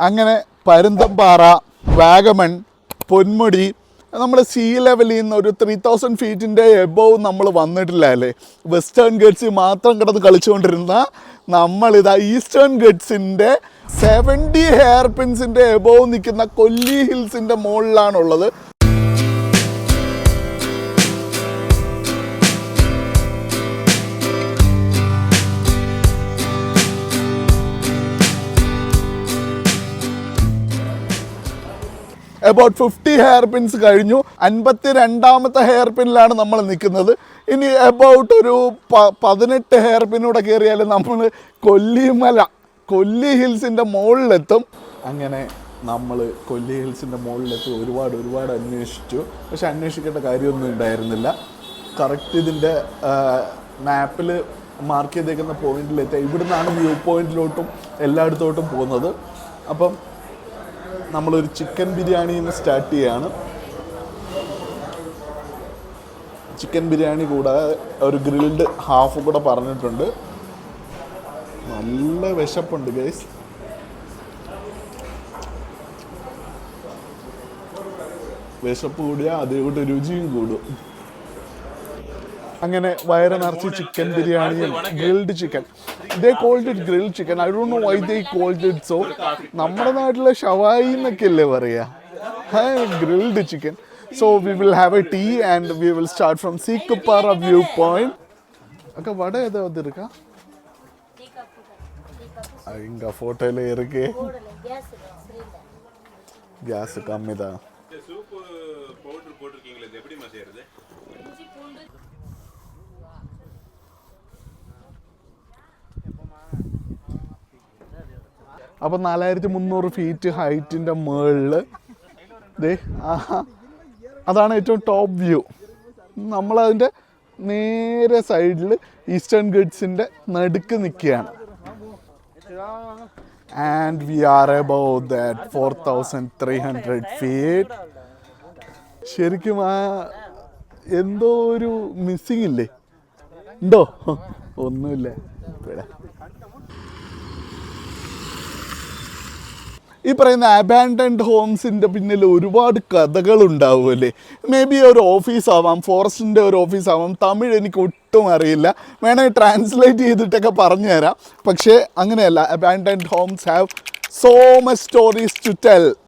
അങ്ങനെ പരുന്തംപാറ, വാഗമൺ, പൊന്മുടി, നമ്മൾ സീ ലെവലിൽ നിന്ന് ഒരു 3000 ഫീറ്റിൻ്റെ എബോവ് നമ്മൾ വന്നിട്ടില്ല അല്ലേ. വെസ്റ്റേൺ ഗട്ട്സ് മാത്രം കിടന്ന് കളിച്ചുകൊണ്ടിരുന്ന നമ്മളിതാ ഈസ്റ്റേൺ ഗട്ട്സിൻ്റെ 70 ഹെയർ പിൻസിൻ്റെ എബോവ് നിൽക്കുന്ന കൊല്ലി ഹിൽസിൻ്റെ മുകളിലാണുള്ളത്. അബൌട്ട് 50 ഹെയർ പിൻസ് കഴിഞ്ഞു. 52ാമത്തെ ഹെയർ പിന്നിലാണ് നമ്മൾ നിൽക്കുന്നത്. ഇനി അബൌട്ട് ഒരു 18 ഹെയർ പിന്നൂടെ കയറിയാൽ നമ്മൾ കൊല്ലി ഹിൽസിൻ്റെ മുകളിലെത്തും. അങ്ങനെ നമ്മൾ കൊല്ലി ഹിൽസിൻ്റെ മുകളിലെത്തി ഒരുപാട് അന്വേഷിച്ചു. പക്ഷെ അന്വേഷിക്കേണ്ട കാര്യമൊന്നും ഉണ്ടായിരുന്നില്ല. കറക്റ്റ് ഇതിൻ്റെ മാപ്പിൽ മാർക്ക് ചെയ്തേക്കുന്ന പോയിന്റിലെത്തി. ഇവിടുന്നാണ് വ്യൂ പോയിന്റിലോട്ടും എല്ലായിടത്തോട്ടും പോകുന്നത്. അപ്പം നമ്മളൊരു ചിക്കൻ ബിരിയാണിയിൽ നിന്ന് സ്റ്റാർട്ട് ചെയ്യാണ്. ചിക്കൻ ബിരിയാണി കൂടാതെ ഒരു ഗ്രിൽഡ് ഹാഫ് കൂടെ പറഞ്ഞിട്ടുണ്ട്. നല്ല വിശപ്പുണ്ട് ഗൈസ്. വിശപ്പ് കൂടിയാൽ അതേകൂട്ട് രുചിയും കൂടും. അങ്ങനെ വയറ് നിറച്ച് ചിക്കൻ ബിരിയാണിയും grilled chicken. They called it grilled chicken. I don't know why they called it so. നമ്മുടെ നാട്ടിലെ ഷവായി എന്നൊക്കെ അല്ലേ പറയുക. Grilled chicken. So we will have a tea and we will start from Seekkuppara view point. ഒക്കെ വട ഏതാவது இருக்கா? இங்க ஃபோட்டோல இருக்கு. கேஸ் கம்மி தான். சூப் பவுடர் போட்டுருக்கீங்களே, இது எப்படி செய்யறது? അപ്പം 4300 ഫീറ്റ് ഹൈറ്റിൻ്റെ മുകളിൽ അതാണ് ഏറ്റവും ടോപ്പ് വ്യൂ. നമ്മളതിൻ്റെ നേരെ സൈഡിൽ ഈസ്റ്റേൺ ഗട്ട്സിൻ്റെ നടുക്ക് നിൽക്കുകയാണ്. And we are above that 4300 feet. ശരിക്കും എന്തോ ഒരു മിസ്സിങ് ഇല്ലേ? ഉണ്ടോ? ഒന്നുമില്ല. ഈ പറയുന്ന അബാൻഡൻഡ് ഹോംസിൻ്റെ പിന്നിൽ ഒരുപാട് കഥകളുണ്ടാവുമല്ലേ. മേ ബി ഒരു ഓഫീസാവാം, ഫോറസ്റ്റിൻ്റെ ഒരു ഓഫീസാവാം. തമിഴ് എനിക്ക് ഒട്ടും അറിയില്ല. വേണമെങ്കിൽ ട്രാൻസ്ലേറ്റ് ചെയ്തിട്ടൊക്കെ പറഞ്ഞു തരാം. പക്ഷേ അങ്ങനെയല്ല. Abandoned homes have so much stories to tell.